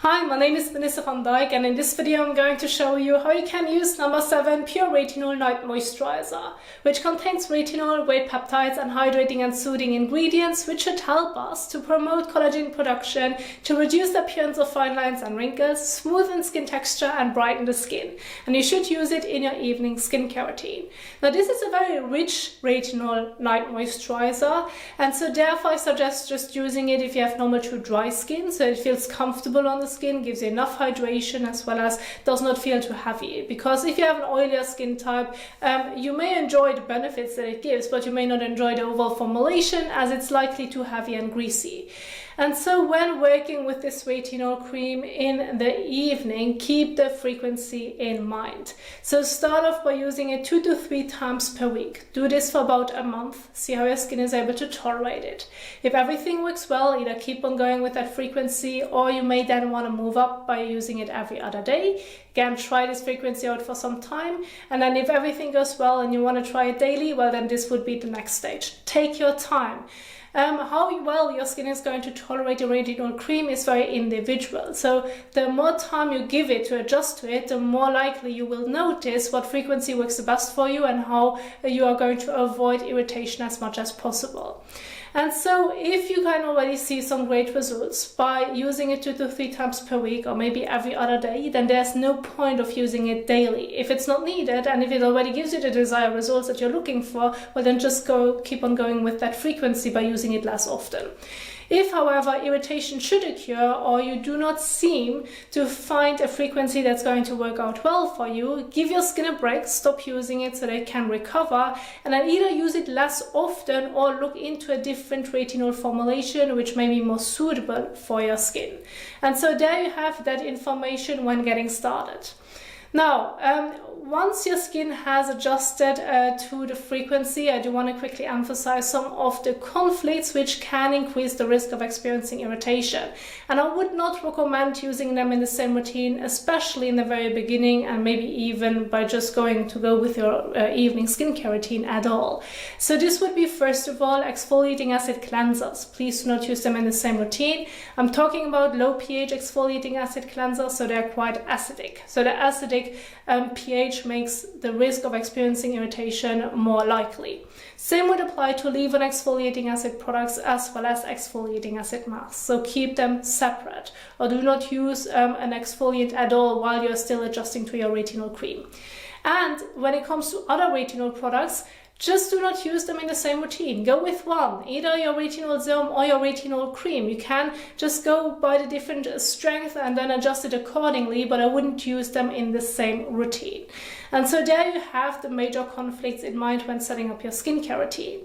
Hi, my name is Vanessa van Dijk, and in this video I'm going to show you how you can use number 7 Pure Retinol Night Moisturizer, which contains retinol, whey peptides and hydrating and soothing ingredients which should help us to promote collagen production, to reduce the appearance of fine lines and wrinkles, smoothen skin texture and brighten the skin. And you should use it in your evening skincare routine. Now this is a very rich retinol night moisturizer, and so therefore I suggest just using it if you have normal to dry skin, so it feels comfortable on the skin, gives you enough hydration, as well as does not feel too heavy. Because if you have an oilier skin type, you may enjoy the benefits that it gives, but you may not enjoy the overall formulation as it's likely too heavy and greasy. And so when working with this retinol cream in the evening, keep the frequency in mind. So start off by using it 2 to 3 times per week. Do this for about a month. See how your skin is able to tolerate it. If everything works well, either keep on going with that frequency, or you may then want to move up by using it every other day. Again, try this frequency out for some time. And then if everything goes well and you want to try it daily, well, then this would be the next stage. Take your time. How well your skin is going to tolerate the retinol cream is very individual. So the more time you give it to adjust to it, the more likely you will notice what frequency works the best for you and how you are going to avoid irritation as much as possible. And so if you can already see some great results by using it 2 to 3 times per week, or maybe every other day, then there's no point of using it daily. If it's not needed, and if it already gives you the desired results that you're looking for, well then just keep on going with that frequency by using it less often. If, however, irritation should occur, or you do not seem to find a frequency that's going to work out well for you, give your skin a break, stop using it so that it can recover, and then either use it less often or look into a different retinol formulation which may be more suitable for your skin. And so there you have that information when getting started. Now, once your skin has adjusted to the frequency, I do want to quickly emphasize some of the conflicts which can increase the risk of experiencing irritation. And I would not recommend using them in the same routine, especially in the very beginning, and maybe even by just go with your evening skincare routine at all. So this would be, first of all, exfoliating acid cleansers. Please do not use them in the same routine. I'm talking about low pH exfoliating acid cleansers, so they're quite acidic. So the acidic pH makes the risk of experiencing irritation more likely. Same would apply to leave-on exfoliating acid products as well as exfoliating acid masks. So keep them separate, or do not use an exfoliant at all while you're still adjusting to your retinol cream. And when it comes to other retinol products, just do not use them in the same routine. Go with one, either your retinol serum or your retinol cream. You can just go by the different strength and then adjust it accordingly, but I wouldn't use them in the same routine. And so there you have the major conflicts in mind when setting up your skincare routine.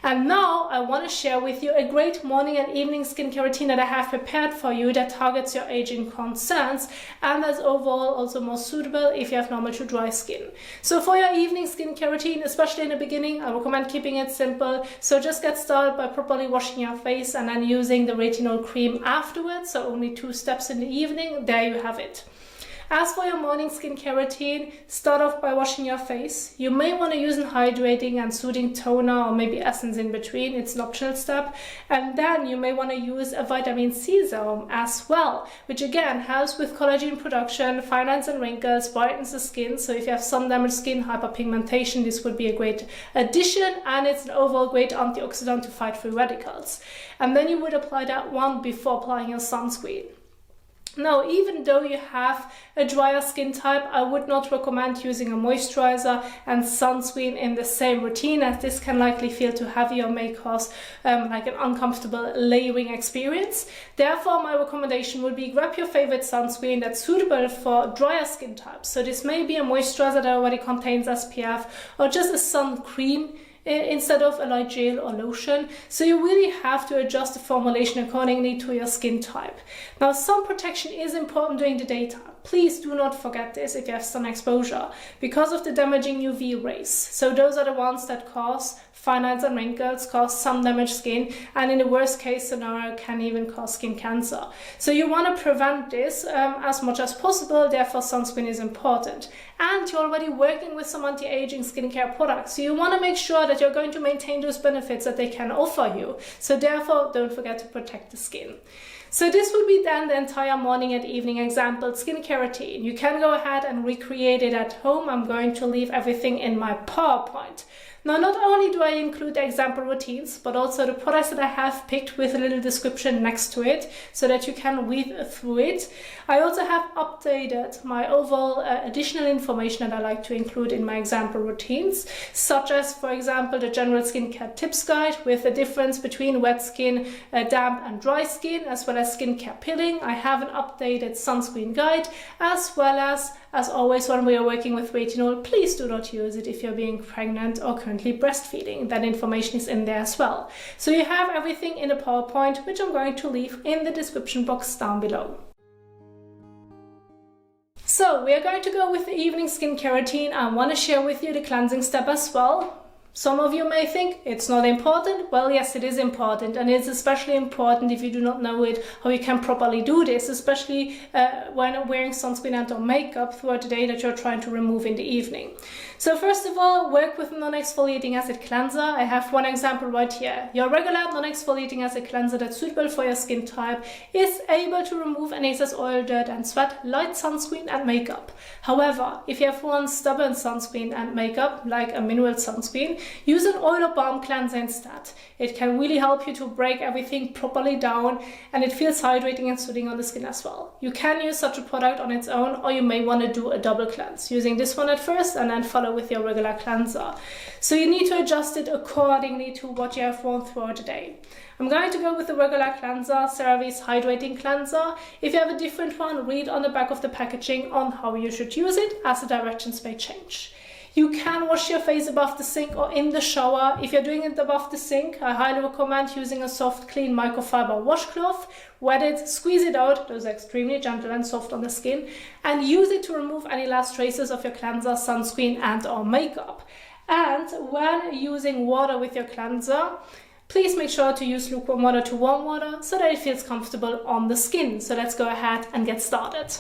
And now I want to share with you a great morning and evening skincare routine that I have prepared for you that targets your aging concerns and that's overall also more suitable if you have normal to dry skin. So for your evening skincare routine, especially in the beginning, I recommend keeping it simple. So just get started by properly washing your face and then using the retinol cream afterwards. So only 2 steps in the evening. There you have it. As for your morning skincare routine, start off by washing your face. You may want to use an hydrating and soothing toner or maybe essence in between. It's an optional step. And then you may want to use a vitamin C serum as well, which again helps with collagen production, fine lines and wrinkles, brightens the skin. So if you have sun damaged skin, hyperpigmentation, this would be a great addition, and it's an overall great antioxidant to fight free radicals. And then you would apply that one before applying your sunscreen. Now, even though you have a drier skin type, I would not recommend using a moisturizer and sunscreen in the same routine, as this can likely feel too heavy or may cause like an uncomfortable layering experience. Therefore, my recommendation would be grab your favorite sunscreen that's suitable for drier skin types. So this may be a moisturizer that already contains SPF, or just a sun cream instead of a light gel or lotion. So you really have to adjust the formulation accordingly to your skin type. Now, sun protection is important during the daytime. Please do not forget this if you have sun exposure, because of the damaging UV rays. So those are the ones that cause fine lines and wrinkles, cause some damaged skin, and in the worst case scenario can even cause skin cancer. So you want to prevent this as much as possible, therefore sunscreen is important. And you're already working with some anti-aging skincare products, so you want to make sure that you're going to maintain those benefits that they can offer you. So therefore, don't forget to protect the skin. So this would be then the entire morning and evening example skincare routine. You can go ahead and recreate it at home. I'm going to leave everything in my PowerPoint. Now, not only do I include the example routines, but also the products that I have picked with a little description next to it so that you can read through it. I also have updated my overall additional information that I like to include in my example routines, such as, for example, the general skincare tips guide with the difference between wet skin, damp and dry skin, as well as skincare peeling. I have an updated sunscreen guide, as well as always, when we are working with retinol, please do not use it if you're being pregnant or currently breastfeeding. That information is in there as well. So you have everything in a PowerPoint, which I'm going to leave in the description box down below. So we are going to go with the evening skincare routine. I want to share with you the cleansing step as well. Some of you may think it's not important. Well, yes, it is important, and it's especially important if you do not know it, how you can properly do this, especially when wearing sunscreen and or makeup throughout the day that you're trying to remove in the evening. So first of all, work with non-exfoliating acid cleanser. I have one example right here. Your regular non-exfoliating acid cleanser that's suitable for your skin type is able to remove any excess oil, dirt and sweat, light sunscreen and makeup. However, if you have one stubborn sunscreen and makeup, like a mineral sunscreen, use an oil or balm cleanser instead. It can really help you to break everything properly down, and it feels hydrating and soothing on the skin as well. You can use such a product on its own, or you may want to do a double cleanse, using this one at first and then follow with your regular cleanser. So you need to adjust it accordingly to what you have worn throughout the day. I'm going to go with the regular cleanser, CeraVe's hydrating cleanser. If you have a different one, read on the back of the packaging on how you should use it, as the directions may change. You can wash your face above the sink or in the shower. If you're doing it above the sink, I highly recommend using a soft, clean microfiber washcloth. Wet it, squeeze it out, those are extremely gentle and soft on the skin, and use it to remove any last traces of your cleanser, sunscreen and or makeup. And when using water with your cleanser, please make sure to use lukewarm water to warm water so that it feels comfortable on the skin. So let's go ahead and get started.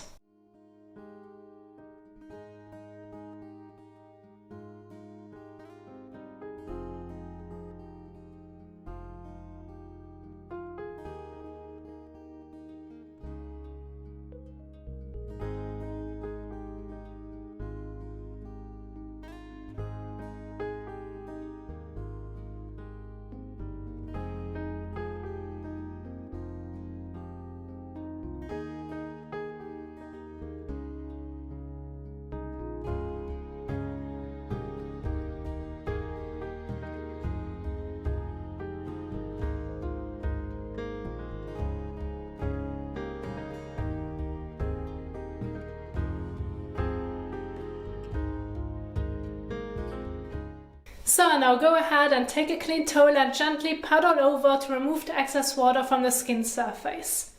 So now go ahead and take a clean towel and gently pat all over to remove the excess water from the skin surface.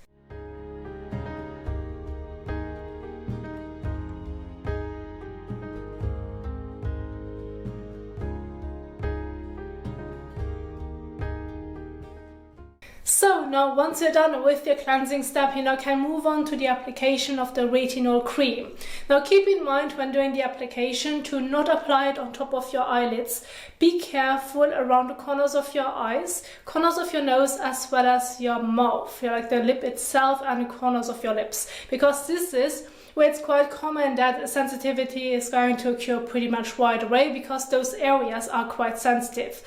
So now once you're done with your cleansing step, you now can move on to the application of the retinol cream. Now keep in mind when doing the application to not apply it on top of your eyelids. Be careful around the corners of your eyes, corners of your nose, as well as your mouth, like the lip itself and the corners of your lips, because this is where it's quite common that sensitivity is going to occur pretty much right away, because those areas are quite sensitive.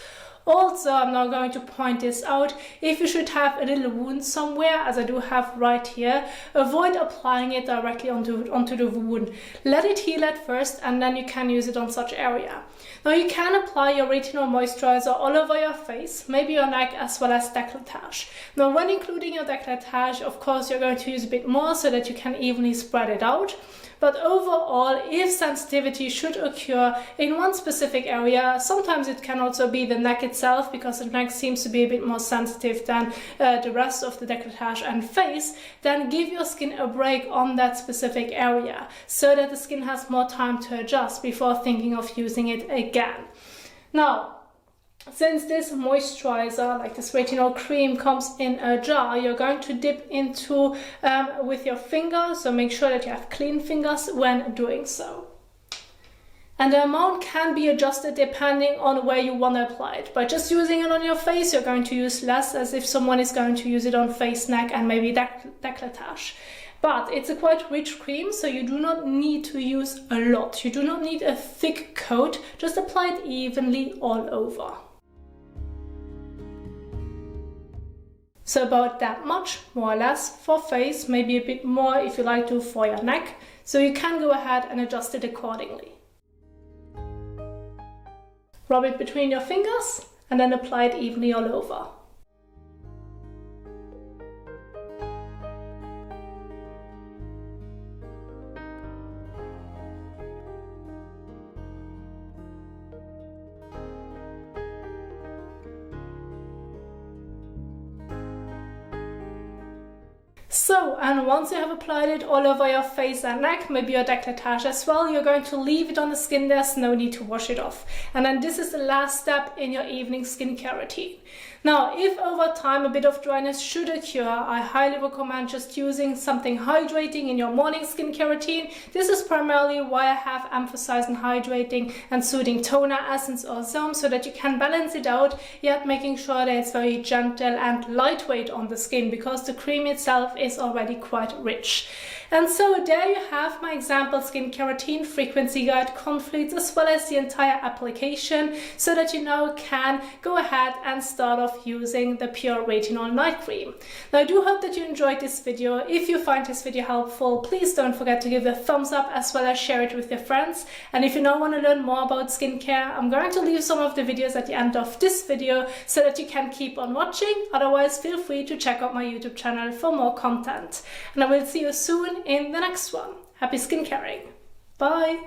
Also, I'm now going to point this out, if you should have a little wound somewhere, as I do have right here, avoid applying it directly onto the wound. Let it heal at first, and then you can use it on such area. Now you can apply your retinol moisturizer all over your face, maybe your neck as well as décolletage. Now when including your décolletage, of course you're going to use a bit more so that you can evenly spread it out. But overall, if sensitivity should occur in one specific area, sometimes it can also be the neck itself, because the neck seems to be a bit more sensitive than the rest of the décolletage and face, then give your skin a break on that specific area so that the skin has more time to adjust before thinking of using it again. Now, since this moisturizer, like this retinol cream, comes in a jar, you're going to dip into with your fingers, so make sure that you have clean fingers when doing so. And the amount can be adjusted depending on where you want to apply it. By just using it on your face, you're going to use less, as if someone is going to use it on face, neck, and maybe décolletage. But it's a quite rich cream, so you do not need to use a lot. You do not need a thick coat, just apply it evenly all over. So about that much, more or less, for face, maybe a bit more if you like to for your neck. So you can go ahead and adjust it accordingly. Rub it between your fingers and then apply it evenly all over. So, and once you have applied it all over your face and neck, maybe your décolletage as well, you're going to leave it on the skin. There's no need to wash it off. And then this is the last step in your evening skincare routine. Now, if over time a bit of dryness should occur, I highly recommend just using something hydrating in your morning skincare routine. This is primarily why I have emphasized on hydrating and soothing toner, essence or serum, so that you can balance it out, yet making sure that it's very gentle and lightweight on the skin, because the cream itself is already quite rich. And so there you have my example skincare routine frequency guide complete, as well as the entire application, so that you now can go ahead and start off using the Pure Retinol Night Cream. Now, I do hope that you enjoyed this video. If you find this video helpful, please don't forget to give it a thumbs up, as well as share it with your friends. And if you now want to learn more about skincare, I'm going to leave some of the videos at the end of this video so that you can keep on watching. Otherwise, feel free to check out my YouTube channel for more content. And I will see you soon in the next one. Happy skincaring. Bye.